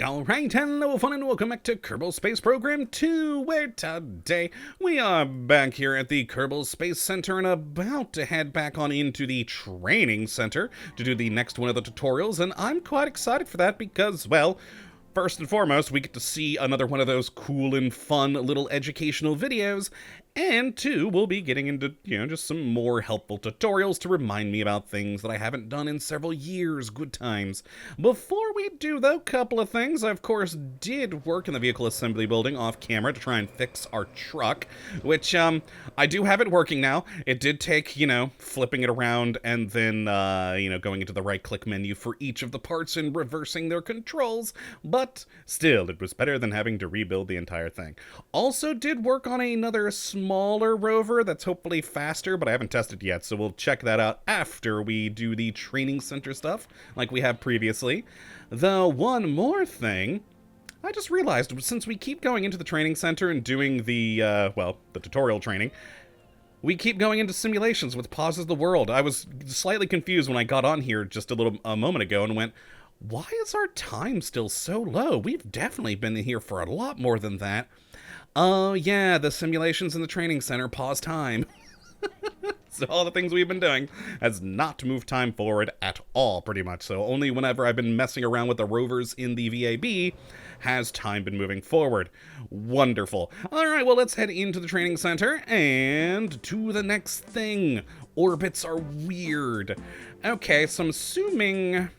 Alright, hello fun and welcome back to Kerbal Space Program 2, where today we are back here at the Kerbal Space Center and about to head back on into the training center to do the next one of the tutorials, and I'm quite excited for that because, well, first and foremost, we get to see another one of those cool and fun little educational videos, and two, we'll be getting into, just some more helpful tutorials to remind me about things that I haven't done in several years. Good times. Before we do, though, a couple of things. I, of course, did work in the vehicle assembly building off camera to try and fix our truck, which, I do have it working now. It did take, flipping it around and then, going into the right-click menu for each of the parts and reversing their controls, but still, it was better than having to rebuild the entire thing. Also did work on another smaller rover that's hopefully faster, but I haven't tested yet, so we'll check that out after we do the training center stuff, like we have previously. Though, one more thing, I just realized, since we keep going into the training center and doing the, the tutorial training, we keep going into simulations with Pauses the World. I was slightly confused when I got on here just a moment ago and went, why is our time still so low? We've definitely been here for a lot more than that. Oh, yeah, the simulations in the training center pause time. So all the things we've been doing has not moved time forward at all, pretty much. So only whenever I've been messing around with the rovers in the VAB has time been moving forward. Wonderful. All right, well, let's head into the training center and to the next thing. Orbits are weird. Okay, so I'm assuming...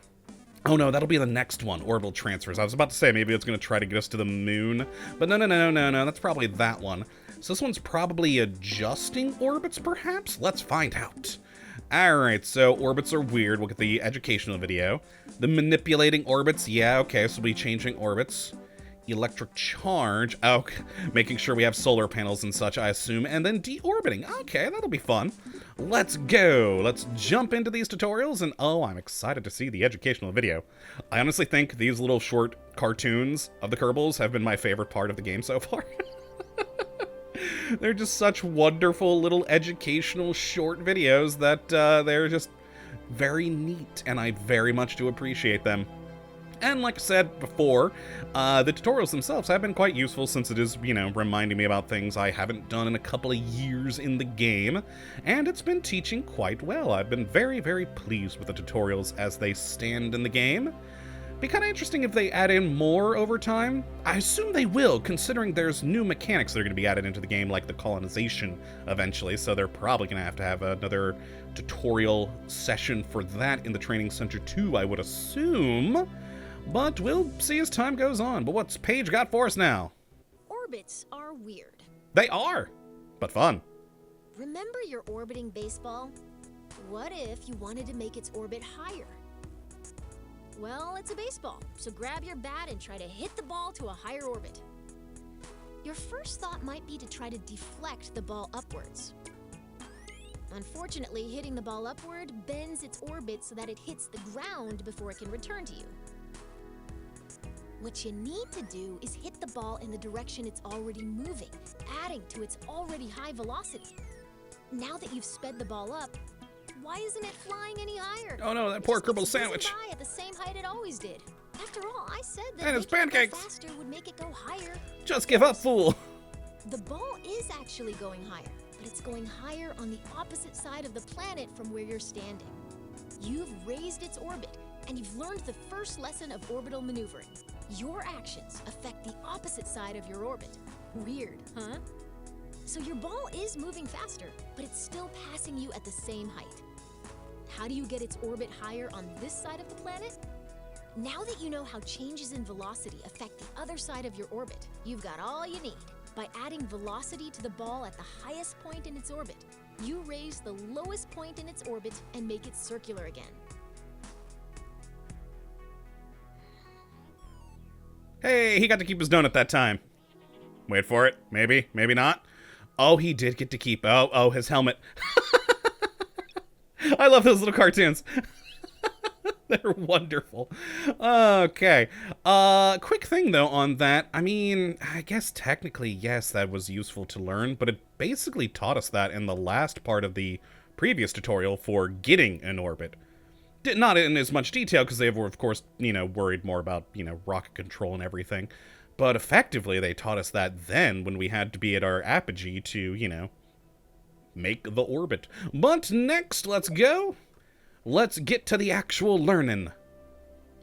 Oh no, that'll be the next one, orbital transfers. I was about to say maybe it's going to try to get us to the moon, but no, that's probably that one. So this one's probably adjusting orbits, perhaps? Let's find out. Alright, so orbits are weird. We'll get the educational video. The manipulating orbits, yeah, okay, so we'll be changing orbits. Electric charge, oh, making sure we have solar panels and such, I assume, and then deorbiting. Okay, that'll be fun. Let's go. Let's jump into these tutorials, and oh, I'm excited to see the educational video. I honestly think these little short cartoons of the Kerbals have been my favorite part of the game so far. They're just such wonderful little educational short videos that they're just very neat, and I very much do appreciate them. And like I said before, the tutorials themselves have been quite useful since it is, reminding me about things I haven't done in a couple of years in the game. And it's been teaching quite well. I've been very, very pleased with the tutorials as they stand in the game. Be kind of interesting if they add in more over time. I assume they will, considering there's new mechanics that are going to be added into the game, like the colonization eventually, so they're probably going to have another tutorial session for that in the training center too, I would assume. But we'll see as time goes on. But what's Paige got for us now? Orbits are weird. They are, but fun. Remember your orbiting baseball? What if you wanted to make its orbit higher? Well, it's a baseball, so grab your bat and try to hit the ball to a higher orbit. Your first thought might be to try to deflect the ball upwards. Unfortunately, hitting the ball upward bends its orbit so that it hits the ground before it can return to you. What you need to do is hit the ball in the direction it's already moving, adding to its already high velocity. Now that you've sped the ball up, why isn't it flying any higher? Oh no, that poor Kerbal sandwich. By at the same height it always did. After all, I said that and it's making it pancakes. go faster would make it go higher. Just give up, fool. The ball is actually going higher, but it's going higher on the opposite side of the planet from where you're standing. You've raised its orbit, and you've learned the first lesson of orbital maneuvering. Your actions affect the opposite side of your orbit. Weird, huh? So your ball is moving faster, but it's still passing you at the same height. How do you get its orbit higher on this side of the planet? Now that you know how changes in velocity affect the other side of your orbit, you've got all you need. By adding velocity to the ball at the highest point in its orbit, you raise the lowest point in its orbit and make it circular again. Hey, he got to keep his donut that time. Wait for it. Maybe, maybe not. Oh, he did get to keep. Oh, his helmet. I love those little cartoons. They're wonderful. Okay. Quick thing, though, on that. I mean, I guess technically, yes, that was useful to learn, but it basically taught us that in the last part of the previous tutorial for getting an orbit. Not in as much detail, because they were, of course, worried more about, rocket control and everything. But effectively, they taught us that then when we had to be at our apogee to, make the orbit. But next, let's go. Let's get to the actual learning.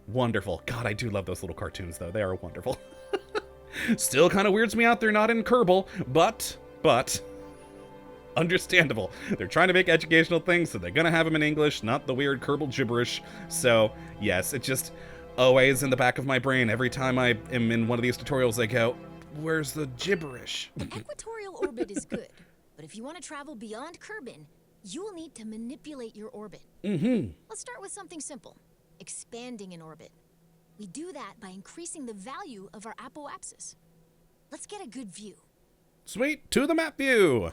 Wonderful. God, I do love those little cartoons, though. They are wonderful. Still kind of weirds me out they're not in Kerbal, but, understandable. They're trying to make educational things, so they're going to have them in English, not the weird Kerbal gibberish. So, yes, it just always in the back of my brain. Every time I am in one of these tutorials, I go, where's the gibberish? The equatorial orbit is good, but if you want to travel beyond Kerbin, you will need to manipulate your orbit. Let's start with something simple, expanding an orbit. We do that by increasing the value of our apoapsis. Let's get a good view. Sweet, to the map view.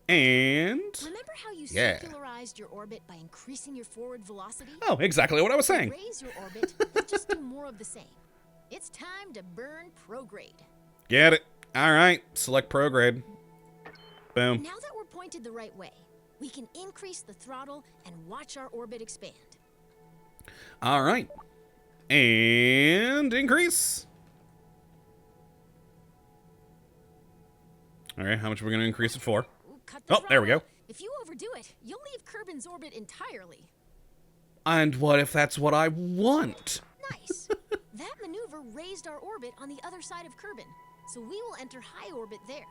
And... Remember how you circularized your orbit by increasing your forward velocity? Oh, exactly what I was saying. Raise your orbit, let's just do more of the same. It's time to burn prograde. Get it. All right, select prograde. Boom. Now that we're pointed the right way, we can increase the throttle and watch our orbit expand. All right. And increase. All right, how much are we going to increase it for? Oh, there we go. If you overdo it, you'll leave Kerbin's orbit entirely. And what if that's what I want? Nice. That maneuver raised our orbit on the other side of Kerbin, so we will enter high orbit there.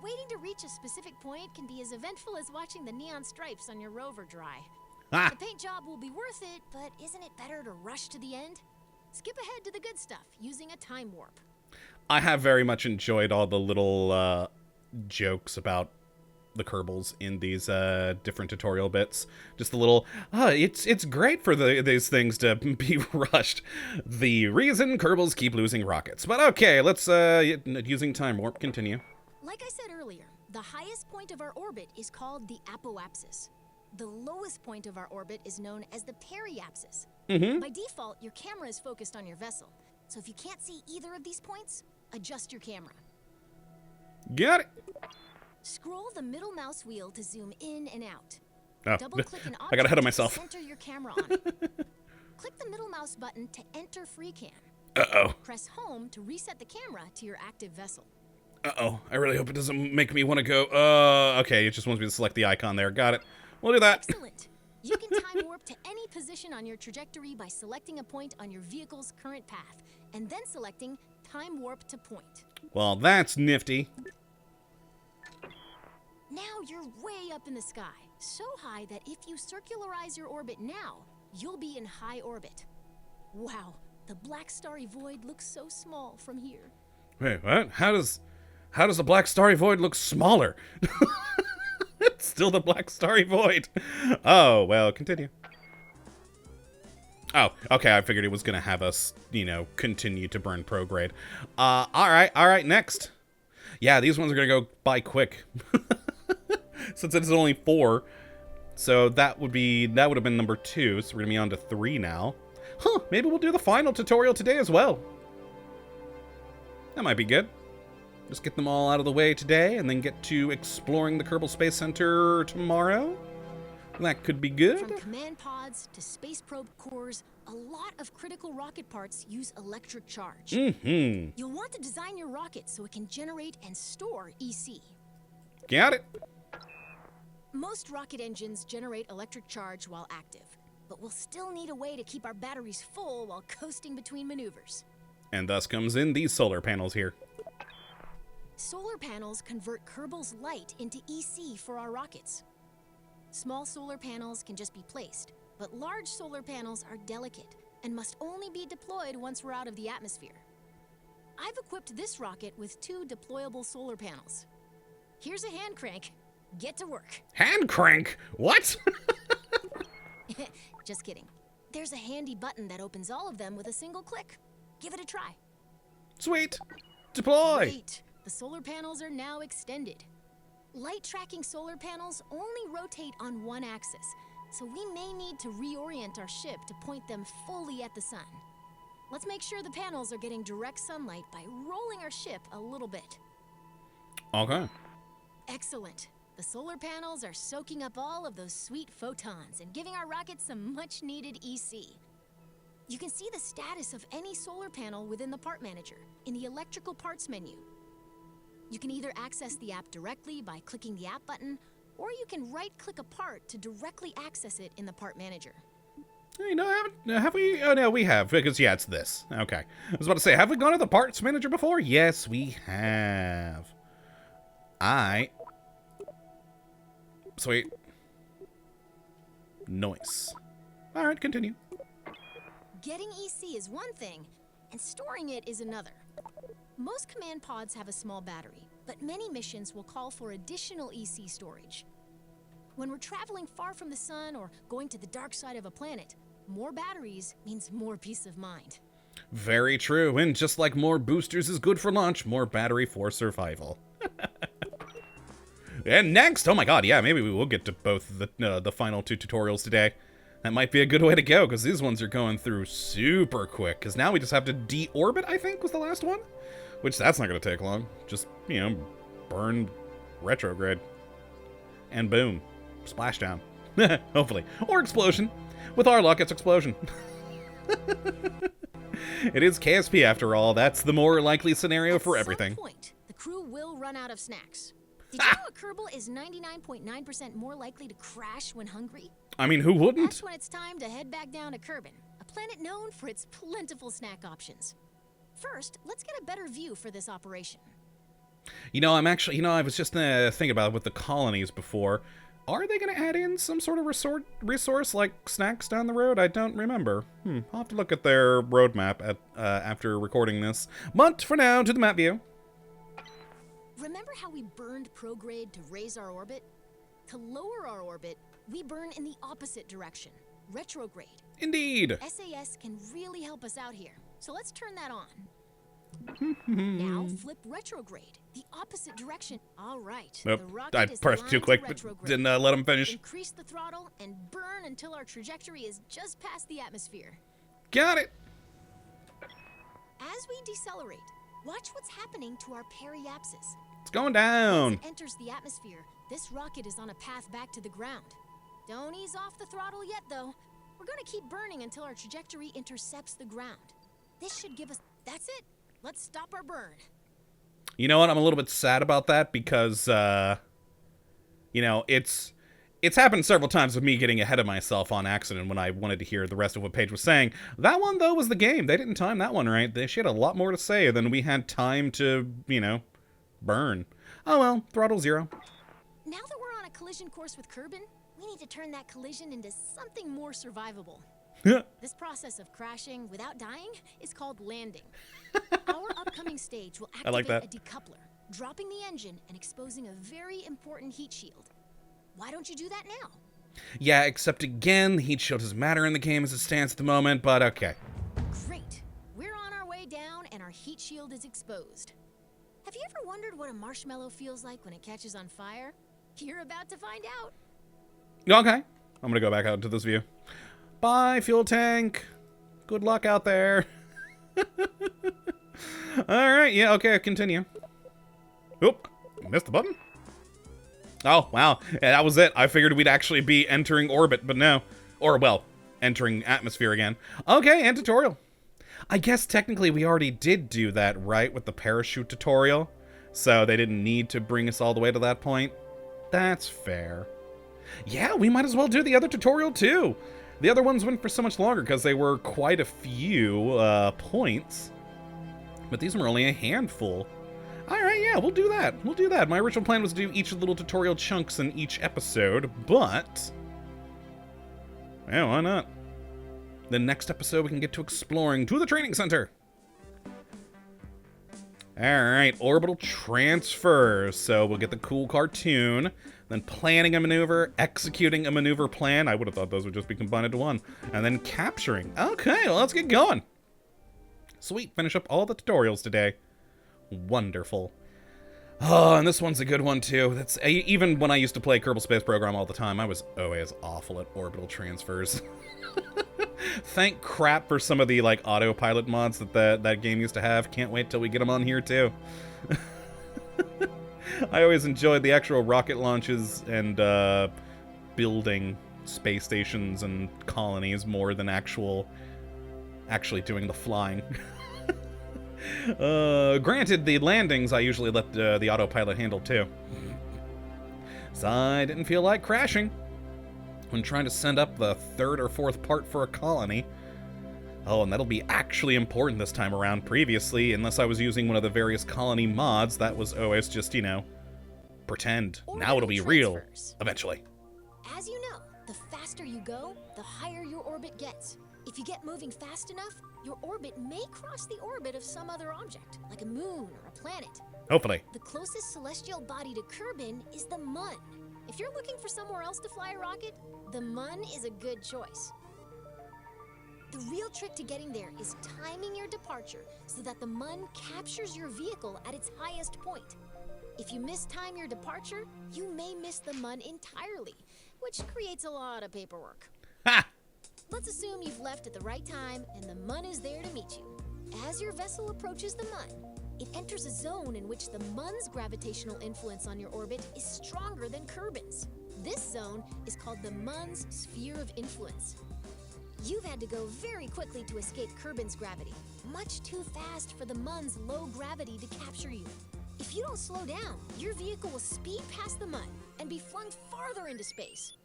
Waiting to reach a specific point can be as eventful as watching the neon stripes on your rover dry. Ah. The paint job will be worth it, but isn't it better to rush to the end? Skip ahead to the good stuff using a time warp. I have very much enjoyed all the little jokes about the Kerbals in these different tutorial bits. Just the little, it's great for these things to be rushed. The reason Kerbals keep losing rockets. But okay, let's, using time warp, continue. Like I said earlier, the highest point of our orbit is called the apoapsis. The lowest point of our orbit is known as the periapsis. By default, your camera is focused on your vessel. So if you can't see either of these points, adjust your camera. Got it. Scroll the middle mouse wheel to zoom in and out. Oh, Double-click an object I got ahead of myself. to center your camera on it. Click the middle mouse button to enter FreeCam. Uh-oh. Press Home to reset the camera to your active vessel. Uh-oh. I really hope it doesn't make me want to go, okay, it just wants me to select the icon there. Got it. We'll do that. Excellent. You can time warp to any position on your trajectory by selecting a point on your vehicle's current path, and then selecting Time Warp to Point. Well, that's nifty. Now you're way up in the sky, so high that if you circularize your orbit now, you'll be in high orbit. Wow, the black starry void looks so small from here. Wait, what? How does the black starry void look smaller? It's still the black starry void. Oh, well, continue. Oh, okay, I figured it was going to have us, continue to burn prograde. All right, next. Yeah, these ones are going to go by quick. Since it's only 4. So that would have been number 2, so we're going to be on to 3 now. Huh, maybe we'll do the final tutorial today as well. That might be good. Just get them all out of the way today, and then get to exploring the Kerbal Space Center tomorrow. That could be good. From command pods to space probe cores, a lot of critical rocket parts use electric charge. You'll want to design your rocket so it can generate and store EC. Got it. Most rocket engines generate electric charge while active, but we'll still need a way to keep our batteries full while coasting between maneuvers. And thus comes in these solar panels here. Solar panels convert Kerbal's light into EC for our rockets. Small solar panels can just be placed, but large solar panels are delicate and must only be deployed once we're out of the atmosphere. I've equipped this rocket with 2 deployable solar panels. Here's a hand crank. Get to work. Hand crank? What? Just kidding. There's a handy button that opens all of them with a single click. Give it a try. Sweet. Deploy. Great. The solar panels are now extended. Light tracking solar panels only rotate on one axis, so we may need to reorient our ship to point them fully at the sun. Let's make sure the panels are getting direct sunlight by rolling our ship a little bit. Okay. Excellent. The solar panels are soaking up all of those sweet photons and giving our rocket some much-needed EC. You can see the status of any solar panel within the part manager in the electrical parts menu. You can either access the app directly by clicking the app button, or you can right-click a part to directly access it in the part manager. Hey, no, have we? Oh, no, we have, because, yeah, it's this. Okay. I was about to say, have we gone to the parts manager before? Yes, we have. Sweet. Nice. All right, continue. Getting EC is one thing, and storing it is another. Most command pods have a small battery, but many missions will call for additional EC storage. When we're traveling far from the sun or going to the dark side of a planet, more batteries means more peace of mind. Very true, and just like more boosters is good for launch, more battery for survival. And next, oh my god, yeah, maybe we will get to both the final 2 tutorials today. That might be a good way to go, because these ones are going through super quick, because now we just have to deorbit, I think, was the last one? Which, that's not going to take long. Just, you know, burn retrograde. And boom. Splashdown. Hopefully. Or explosion. With our luck, it's explosion. It is KSP after all. That's the more likely scenario for everything. At some point, the crew will run out of snacks. Did you know a Kerbal is 99.9% more likely to crash when hungry? I mean, who wouldn't? That's when it's time to head back down to Kerbin, a planet known for its plentiful snack options. First, let's get a better view for this operation. You know, I was just thinking about it with the colonies before. Are they going to add in some sort of resource like snacks down the road? I don't remember. I'll have to look at their roadmap after recording this. But for now, to the map view. Remember how we burned prograde to raise our orbit? To lower our orbit, we burn in the opposite direction, retrograde. Indeed. SAS can really help us out here, so let's turn that on. Now flip retrograde, the opposite direction. All right. Nope. The rocket I is pressed too aligned quick, to but retrograde. didn't let him finish. Increase the throttle and burn until our trajectory is just past the atmosphere. Got it. As we decelerate, watch what's happening to our periapsis. It's going down. As it enters the atmosphere, this rocket is on a path back to the ground. Don't ease off the throttle yet, though. We're going to keep burning until our trajectory intercepts the ground. This should give us... That's it. Let's stop our burn. You know what? I'm a little bit sad about that because, you know, it's happened several times with me getting ahead of myself on accident when I wanted to hear the rest of what Paige was saying. That one, though, was the game. They didn't time that one right. She had a lot more to say than we had time to, you know, burn. Oh, well, throttle 0. Now that we're on a collision course with Kerbin, we need to turn that collision into something more survivable. This process of crashing without dying is called landing. Our upcoming stage will activate a decoupler, dropping the engine and exposing a very important heat shield. Why don't you do that now? Yeah, except again, the heat shield doesn't matter in the game as it stands at the moment, but okay. Great. We're on our way down and our heat shield is exposed. Have you ever wondered what a marshmallow feels like when it catches on fire? You're about to find out. Okay. I'm going to go back out into this view. Bye, fuel tank. Good luck out there. Alright, yeah, okay, continue. Oop, missed the button? Oh, wow. Yeah, that was it. I figured we'd actually be entering orbit, but no. Or, well, entering atmosphere again. Okay, and tutorial. I guess technically we already did do that, right, with the parachute tutorial. So they didn't need to bring us all the way to that point. That's fair. Yeah, we might as well do the other tutorial, too. The other ones went for so much longer because they were quite a few points. But these were only a handful. Alright, yeah, we'll do that. We'll do that. My original plan was to do each of the little tutorial chunks in each episode, but... yeah, why not? The next episode we can get to exploring to the training center. Alright, orbital transfer. So we'll get the cool cartoon, then planning a maneuver, executing a maneuver plan. I would have thought those would just be combined into one. And then capturing. Okay, well, let's get going. Sweet, finish up all the tutorials today. Wonderful. Oh, and this one's a good one, too. That's even when I used to play Kerbal Space Program all the time, I was always awful at orbital transfers. Thank crap for some of the, like, autopilot mods that game used to have. Can't wait till we get them on here, too. I always enjoyed the actual rocket launches and building space stations and colonies more than actually doing the flying. Granted, the landings I usually let the autopilot handle too. So I didn't feel like crashing when trying to send up the third or fourth part for a colony. Oh, and that'll be actually important this time around. Previously, unless I was using one of the various colony mods, that was always just, you know, pretend. Now it'll be real, eventually. As you know, the faster you go, the higher your orbit gets. If you get moving fast enough, your orbit may cross the orbit of some other object, like a moon or a planet. Hopefully. The closest celestial body to Kerbin is the Mun. If you're looking for somewhere else to fly a rocket, the Mun is a good choice. The real trick to getting there is timing your departure so that the Mun captures your vehicle at its highest point. If you mistime your departure, you may miss the Mun entirely, which creates a lot of paperwork. Ha! Let's assume you've left at the right time and the Mun is there to meet you. As your vessel approaches the Mun, it enters a zone in which the Mun's gravitational influence on your orbit is stronger than Kerbin's. This zone is called the Mun's sphere of influence. You've had to go very quickly to escape Kerbin's gravity, much too fast for the Mun's low gravity to capture you. If you don't slow down, your vehicle will speed past the Mun and be flung farther into space.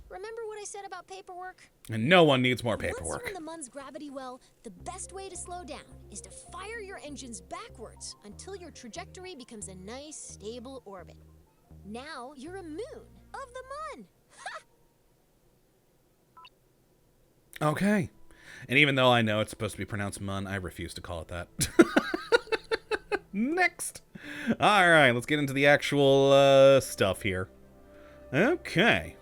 Remember what I said about paperwork? And no one needs more Once paperwork. you're in the Mun's gravity well, the best way to slow down is to fire your engines backwards until your trajectory becomes a nice, stable orbit. Now you're a moon of the Mun. Ha! Okay. And even though I know it's supposed to be pronounced Mun, I refuse to call it that. Next. All right, let's get into the actual stuff here. Okay.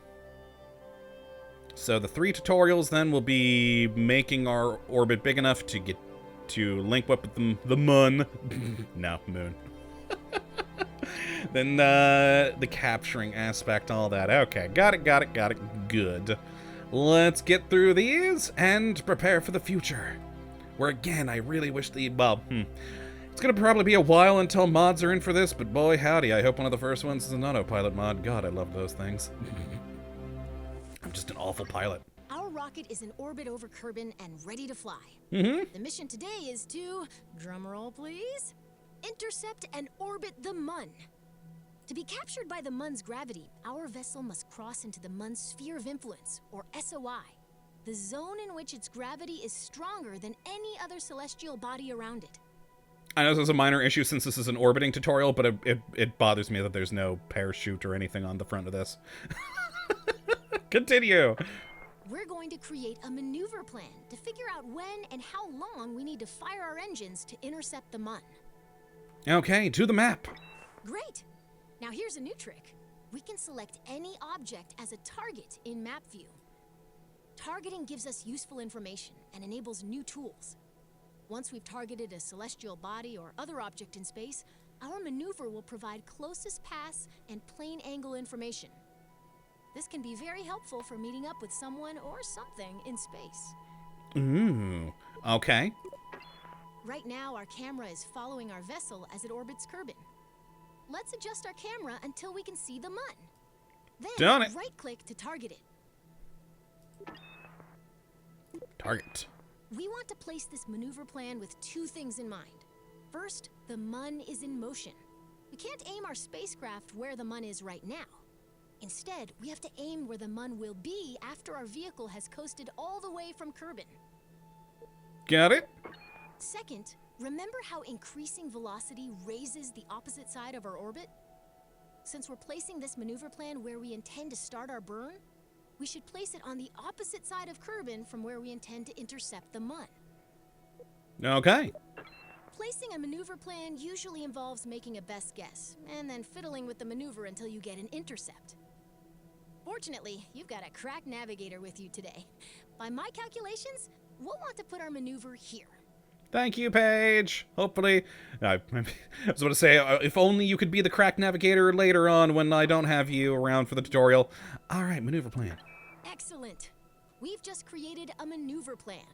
So the 3 tutorials then will be making our orbit big enough to get to link up with the Mun. No, moon. Then the capturing aspect, all that. Okay, got it. Good. Let's get through these and prepare for the future. Where again, I really wish it's gonna probably be a while until mods are in for this, but boy howdy, I hope one of the first ones is an autopilot mod. God, I love those things. I'm just an awful pilot. Our rocket is in orbit over Kerbin and ready to fly. Mm-hmm. The mission today is to, drumroll please, intercept and orbit the Mun. To be captured by the Mun's gravity, our vessel must cross into the Mun's sphere of influence, or SOI, the zone in which its gravity is stronger than any other celestial body around it. I know this is a minor issue since this is an orbiting tutorial, but it bothers me that there's no parachute or anything on the front of this. Continue. We're going to create a maneuver plan to figure out when and how long we need to fire our engines to intercept the Mun. Okay, to the map. Great! Now here's a new trick. We can select any object as a target in map view. Targeting gives us useful information and enables new tools. Once we've targeted a celestial body or other object in space, our maneuver will provide closest pass and plane angle information. This can be very helpful for meeting up with someone or something in space. Ooh, okay. Right now, our camera is following our vessel as it orbits Kerbin. Let's adjust our camera until we can see the Mun. Then, Done it. right-click to target it. Target. We want to place this maneuver plan with 2 things in mind. First, the Mun is in motion. We can't aim our spacecraft where the Mun is right now. Instead, we have to aim where the Mun will be after our vehicle has coasted all the way from Kerbin. Got it? Second, remember how increasing velocity raises the opposite side of our orbit? Since we're placing this maneuver plan where we intend to start our burn, we should place it on the opposite side of Kerbin from where we intend to intercept the Mun. Okay. Placing a maneuver plan usually involves making a best guess, and then fiddling with the maneuver until you get an intercept. Fortunately, you've got a crack navigator with you today. By my calculations, we'll want to put our maneuver here. Thank you, Paige. Hopefully, I was going to say, if only you could be the crack navigator later on when I don't have you around for the tutorial. All right, maneuver plan. Excellent. We've just created a maneuver plan.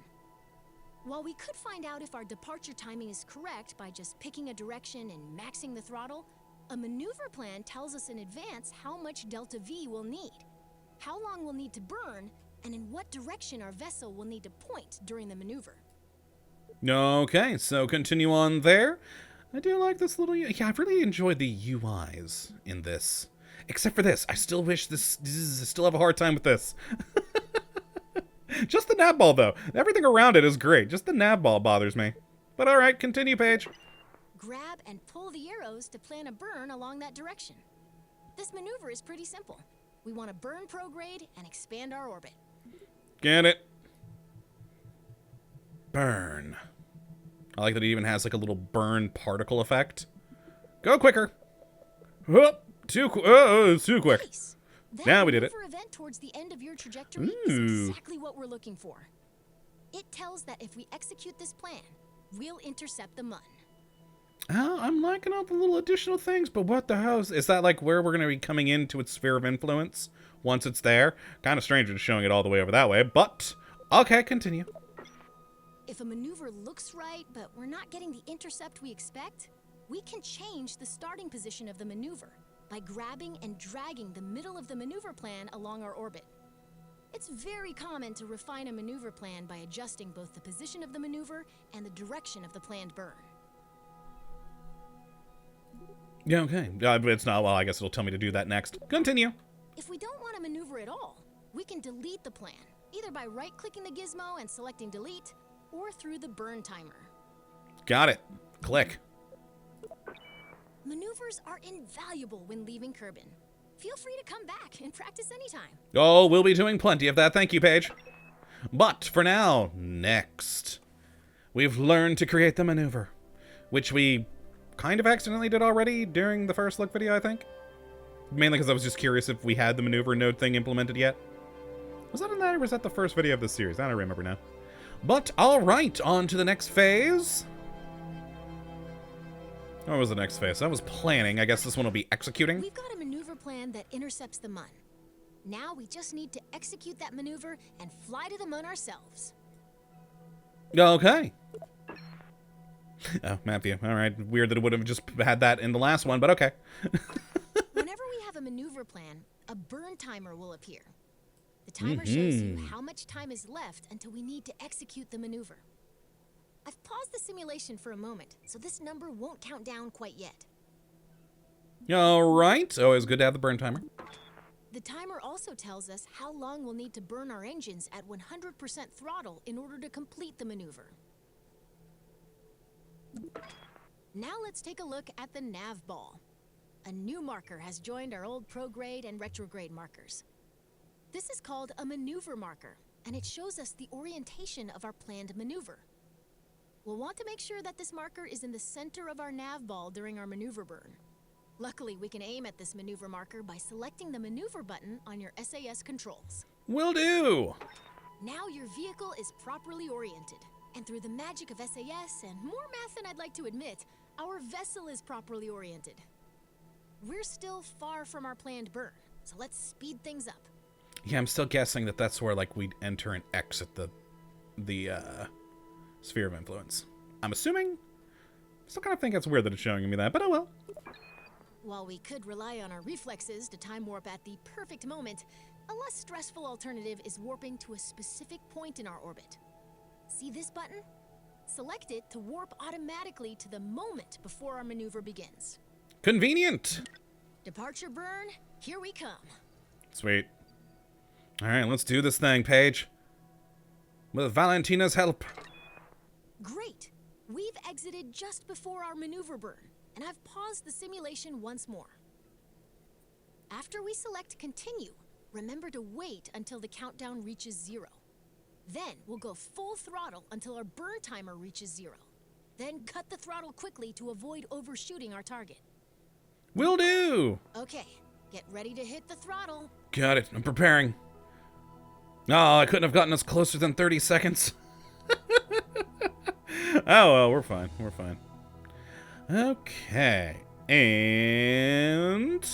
While we could find out if our departure timing is correct by just picking a direction and maxing the throttle, A maneuver plan tells us in advance how much delta V we'll need, how long we'll need to burn, and in what direction our vessel will need to point during the maneuver. Okay, so continue on there. I do like this little... Yeah, I've really enjoyed the UIs in this. Except for this. I still wish this... I still have a hard time with this. Just the nav ball, though. Everything around it is great. Just the nav ball bothers me. But alright, continue, Paige. Grab and pull the arrows to plan a burn along that direction. This maneuver is pretty simple. We want to burn prograde and expand our orbit. Get it. Burn. I like that it even has like a little burn particle effect. Go quicker. Oh, too quick. Nice. That Now we did it. maneuver event towards the end of your trajectory is exactly what we're looking for. It tells that if we execute this plan, we'll intercept the Mun. Oh, I'm liking all the little additional things, but what the hell is that, like where we're going to be coming into its sphere of influence once it's there? Kind of strange it's showing it all the way over that way, but okay, continue. If a maneuver looks right, but we're not getting the intercept we expect, we can change the starting position of the maneuver by grabbing and dragging the middle of the maneuver plan along our orbit. It's very common to refine a maneuver plan by adjusting both the position of the maneuver and the direction of the planned burn. Yeah, okay. It's not, well, I guess it'll tell me to do that next. Continue. If we don't want to maneuver at all, we can delete the plan, either by right-clicking the gizmo and selecting delete, or through the burn timer. Got it. Click. Maneuvers are invaluable when leaving Kerbin. Feel free to come back and practice anytime. Oh, we'll be doing plenty of that. Thank you, Paige. But for now, next, we've learned to create the maneuver, which we kind of accidentally did already during the first look video, I think. Mainly because I was just curious if we had the maneuver node thing implemented yet. Was that in that, or was that the first video of this series? I don't remember now. But, alright, on to the next phase. What was the next phase? That was planning. I guess this one will be executing. We've got a maneuver plan that intercepts the Mun. Now we just need to execute that maneuver and fly to the Mun ourselves. Okay. Oh, Matthew. Alright. Weird that it would have just had that in the last one, but okay. Whenever we have a maneuver plan, a burn timer will appear. The timer shows you how much time is left until we need to execute the maneuver. I've paused the simulation for a moment, so this number won't count down quite yet. Alright. Always good to have the burn timer. The timer also tells us how long we'll need to burn our engines at 100% throttle in order to complete the maneuver. Now let's take a look at the nav ball. A new marker has joined our old prograde and retrograde markers. This is called a maneuver marker, and it shows us the orientation of our planned maneuver. We'll want to make sure that this marker is in the center of our nav ball during our maneuver burn. Luckily, we can aim at this maneuver marker by selecting the maneuver button on your SAS controls. Will do! Now your vehicle is properly oriented, and through the magic of SAS and more math than I'd like to admit, our vessel is properly oriented. We're still far from our planned burn, so let's speed things up. Yeah, I'm still guessing that that's where, like, we'd enter and exit the sphere of influence. I'm assuming. Still kind of think it's weird that it's showing me that, but oh well. While we could rely on our reflexes to time warp at the perfect moment, a less stressful alternative is warping to a specific point in our orbit. See this button? Select it to warp automatically to the moment before our maneuver begins. Convenient! Departure burn, here we come. Sweet. Alright, let's do this thing, Paige. With Valentina's help. Great! We've exited just before our maneuver burn, and I've paused the simulation once more. After we select continue, remember to wait until the countdown reaches 0. Then we'll go full throttle until our burn timer reaches 0. Then cut the throttle quickly to avoid overshooting our target. Will do! Okay, get ready to hit the throttle. Got it, I'm preparing. Oh, I couldn't have gotten us closer than 30 seconds. Oh, well, we're fine. We're fine. Okay. And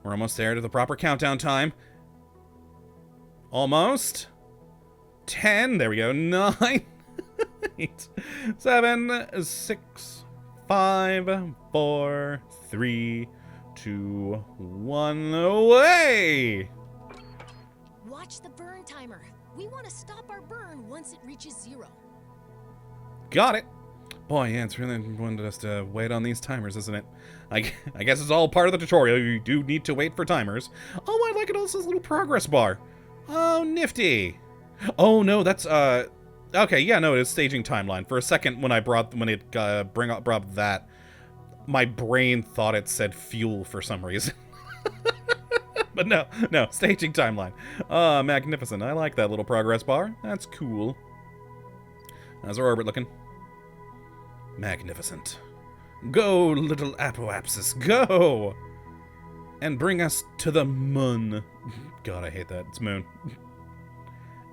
we're almost there to the proper countdown time. Almost. 10. There we go. 9, 8, 7, 6, 5, 4, 3, 2, 1, away! Watch the burn timer. We want to stop our burn once it reaches 0. Got it. Boy, yeah, it's really important just to wait on these timers, isn't it? I guess it's all part of the tutorial. You do need to wait for timers. Oh, I like it also this little progress bar. Oh, nifty. Oh, no, that's, okay, yeah, no, it is staging timeline. For a second, when it brought up that, my brain thought it said fuel for some reason. But no, staging timeline. Magnificent. I like that little progress bar. That's cool. How's our orbit looking? Magnificent. Go, little apoapsis, go! And bring us to the moon. God, I hate that. It's moon.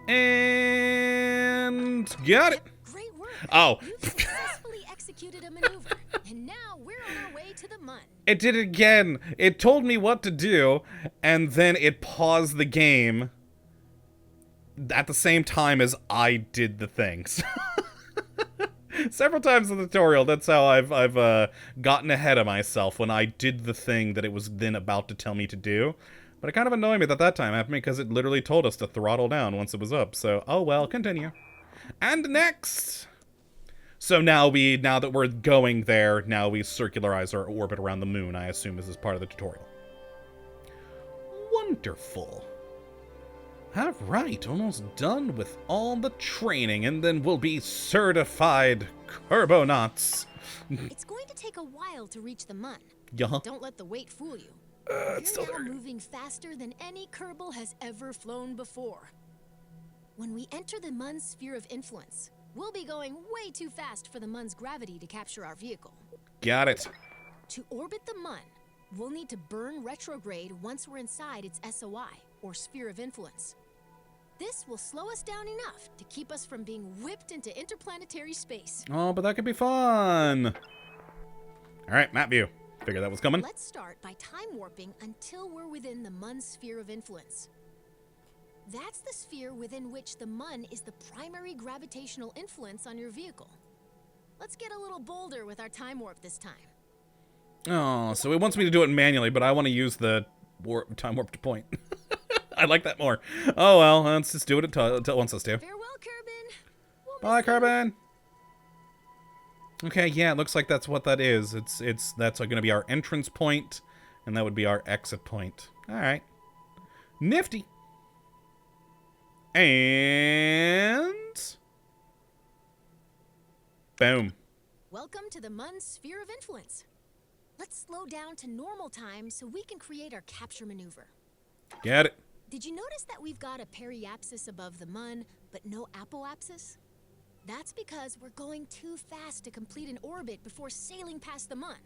And got it. Great work. Oh. You've successfully executed a maneuver, and now we're on our way to the mun. It did it again. It told me what to do, and then it paused the game at the same time as I did the things. Several times in the tutorial, that's how I've gotten ahead of myself when I did the thing that it was then about to tell me to do. But it kind of annoyed me that time happened because it literally told us to throttle down once it was up. So, oh well, continue. And next! So now that we're going there, now we circularize our orbit around the moon, I assume this is part of the tutorial. Wonderful. Alright, almost done with all the training, and then we'll be certified Kerbonauts. It's going to take a while to reach the mun. Yeah. Don't let the weight fool you. It's still You're now there. moving faster than any Kerbal has ever flown before. When we enter the mun's sphere of influence, we'll be going way too fast for the mun's gravity to capture our vehicle. Got it. To orbit the mun, we'll need to burn retrograde once we're inside its SOI, or sphere of influence. This will slow us down enough to keep us from being whipped into interplanetary space. Oh, but that could be fun. Alright, map view. Figure that was coming. Let's start by time warping until we're within the mun's sphere of influence. That's the sphere within which the mun is the primary gravitational influence on your vehicle. Let's get a little bolder with our time warp this time. Oh, so it wants me to do it manually, but I want to use the time warp to point. I like that more. Oh well, let's just do it until it wants us to. Farewell, Kerbin. Bye, Kerbin. Okay, yeah, it looks like that's what that is. That's going to be our entrance point, and that would be our exit point. All right, nifty. And boom. Welcome to the mun's sphere of influence. Let's slow down to normal time so we can create our capture maneuver. Get it. Did you notice that we've got a periapsis above the mun, but no apoapsis? That's because we're going too fast to complete an orbit before sailing past the mun.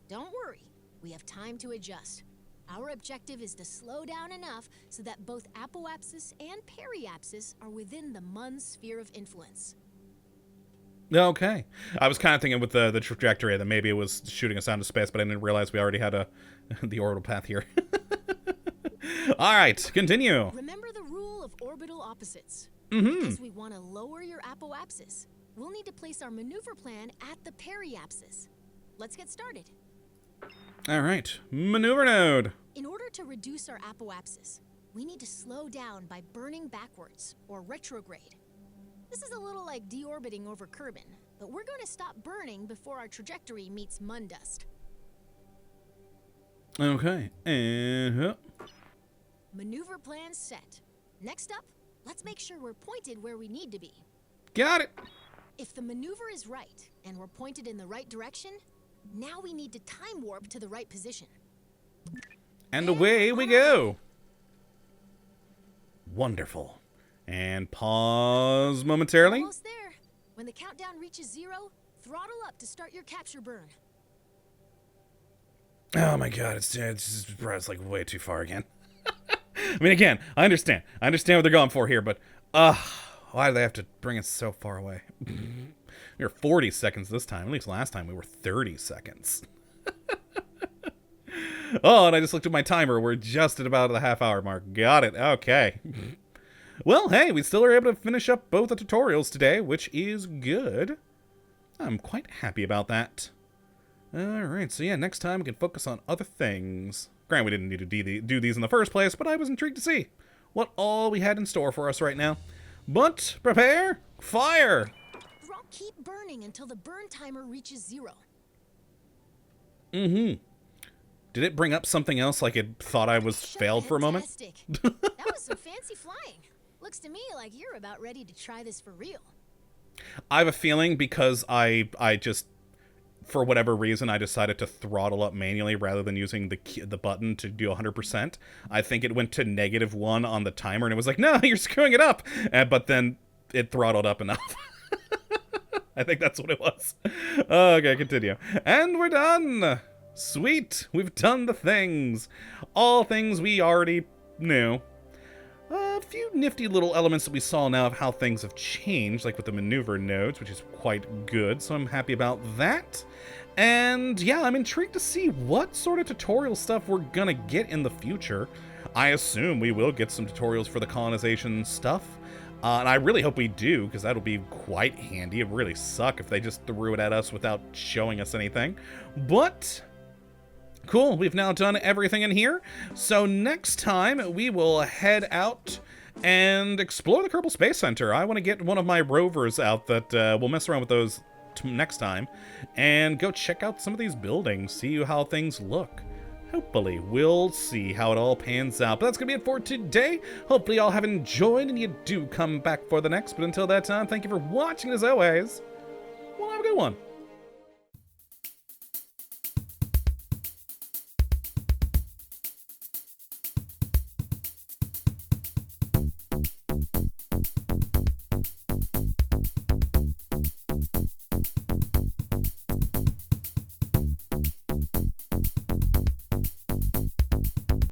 Don't worry, we have time to adjust. Our objective is to slow down enough so that both apoapsis and periapsis are within the mun's sphere of influence. Okay. I was kind of thinking with the trajectory that maybe it was shooting us out into space, but I didn't realize we already had the orbital path here. All right, continue. Remember the rule of orbital opposites. Mm-hmm. Because we want to lower your apoapsis, we'll need to place our maneuver plan at the periapsis. Let's get started. All right, maneuver node. In order to reduce our apoapsis, we need to slow down by burning backwards, or retrograde. This is a little like deorbiting over Kerbin, but we're going to stop burning before our trajectory meets mun dust. Okay, and Maneuver plan set. Next up, let's make sure we're pointed where we need to be. got it. If the maneuver is right, and we're pointed in the right direction, now we need to time warp to the right position. And away we go. Wonderful. And pause momentarily. Almost there. When the countdown reaches 0, throttle up to start your capture burn. Oh my god, it's like way too far again. I mean, again, I understand what they're going for here, but why do they have to bring us so far away? We were 40 seconds this time. At least last time we were 30 seconds. Oh, and I just looked at my timer. We're just at about the half-hour mark. Got it. Okay. Well, hey, we still are able to finish up both the tutorials today, which is good. I'm quite happy about that. Alright, so yeah, next time we can focus on other things. Granted, we didn't need to do these in the first place, but I was intrigued to see what all we had in store for us right now. But, prepare, fire! Keep burning until the burn timer reaches 0. Mm-hmm. Did it bring up something else like it thought I was failed for a moment? That was some fancy flying. Looks to me like you're about ready to try this for real. I have a feeling because I just, for whatever reason, I decided to throttle up manually rather than using the button to do 100%. I think it went to -1 on the timer, and it was like, no, you're screwing it up. But then it throttled up enough. I think that's what it was. Okay, continue. And we're done! Sweet! We've done the things. All things we already knew. A few nifty little elements that we saw now of how things have changed, like with the maneuver nodes, which is quite good, so I'm happy about that. And yeah, I'm intrigued to see what sort of tutorial stuff we're gonna get in the future. I assume we will get some tutorials for the colonization stuff. And I really hope we do, because that'll be quite handy. It'd really suck if they just threw it at us without showing us anything. But cool, we've now done everything in here. So next time, we will head out and explore the Kerbal Space Center. I want to get one of my rovers out that we'll mess around with those next time. And go check out some of these buildings, see how things look. Hopefully, we'll see how it all pans out. But that's going to be it for today. Hopefully, y'all have enjoyed and you do come back for the next. But until that time, thank you for watching as always. Well, have a good one.